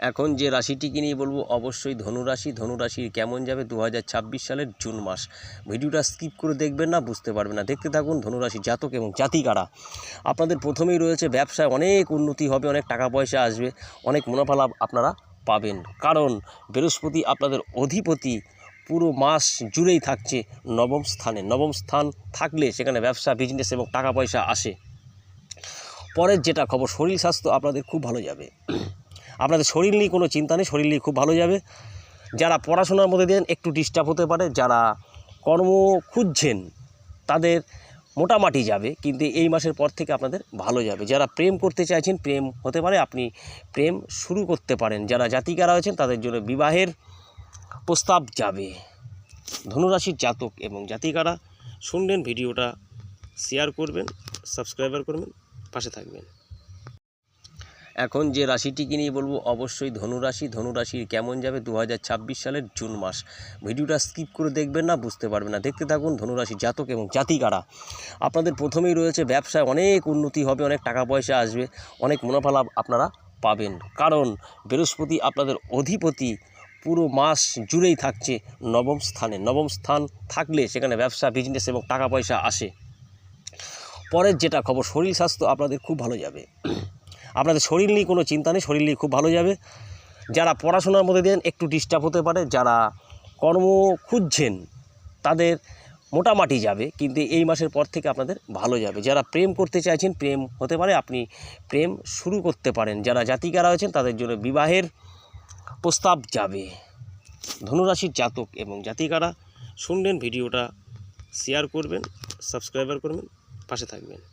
এখন যে রাশিটিকে নিয়ে বলবো অবশ্যই ধনুরাশি। ধনুরাশির কেমন যাবে 2026 সালের জুন মাস। ভিডিওটা স্কিপ করে দেখবেন না, বুঝতে পারবেন না। দেখতে থাকুন। ধনুরাশি জাতক এবং জাতিকারা, আপনাদের প্রথমেই রয়েছে ব্যবসায় অনেক উন্নতি হবে, অনেক টাকা পয়সা আসবে, অনেক মুনাফা লাভ আপনারা পাবেন। কারণ বৃহস্পতি আপনাদের অধিপতি পুরো মাস জুড়েই থাকছে নবম স্থানে। নবম স্থান থাকলে সেখানে ব্যবসা, বিজনেস এবং টাকা পয়সা আসে। পরের যেটা খবর, শরীর স্বাস্থ্য আপনাদের খুব ভালো যাবে। আপনাদের শরীর নিয়ে কোনো চিন্তা নেই, শরীর নিয়ে খুব ভালো যাবে। যারা পড়াশোনার মধ্যে দেন একটু ডিস্টার্ব হতে পারে, যারা কর্ম খুঁজছেন তাদের মোটামুটি যাবে, কিন্তু এই মাসের পর থেকে আপনাদের ভালো যাবে। যারা প্রেম করতে চাইছেন প্রেম হতে পারে, আপনি প্রেম শুরু করতে পারেন। যারা জাতিকারা হয়েছেন তাদের জন্য বিবাহের প্রস্তাব যাবে। ধনুরাশির জাতক এবং জাতিকারা শুনলেন, ভিডিওটা শেয়ার করবেন, সাবস্ক্রাইবার করবেন, পাশে থাকবেন। এখন যে রাশিটিকে নিয়ে বলবো অবশ্যই ধনুরাশি। ধনুরাশির কেমন যাবে 2026 সালের জুন মাস। ভিডিওটা স্কিপ করে দেখবেন না, বুঝতে পারবেন না। দেখতে থাকুন। ধনুরাশি জাতক এবং জাতিকারা, আপনাদের প্রথমেই রয়েছে ব্যবসায় অনেক উন্নতি হবে, অনেক টাকা পয়সা আসবে, অনেক মুনাফা লাভ আপনারা পাবেন। কারণ বৃহস্পতি আপনাদের অধিপতি পুরো মাস জুড়েই থাকছে নবম স্থানে। নবম স্থান থাকলে সেখানে ব্যবসা, বিজনেস এবং টাকা পয়সা আসে। পরের যেটা খবর, শরীর স্বাস্থ্য আপনাদের খুব ভালো যাবে। আপনাদের শরীর নিয়ে কোনো চিন্তা নেই, শরীর নিয়ে খুব ভালো যাবে। যারা পড়াশোনার মধ্যে দেন একটু ডিস্টার্ব হতে পারে, যারা কর্ম খুঁজছেন তাদের মোটামুটি যাবে, কিন্তু এই মাসের পর থেকে আপনাদের ভালো যাবে। যারা প্রেম করতে চাইছেন প্রেম হতে পারে, আপনি প্রেম শুরু করতে পারেন। যারা জাতিকারা হয়েছেন তাদের জন্য বিবাহের প্রস্তাব যাবে। ধনুরাশির জাতক এবং জাতিকারা শুনলেন, ভিডিওটা শেয়ার করবেন, সাবস্ক্রাইবার করবেন, পাশে থাকবেন।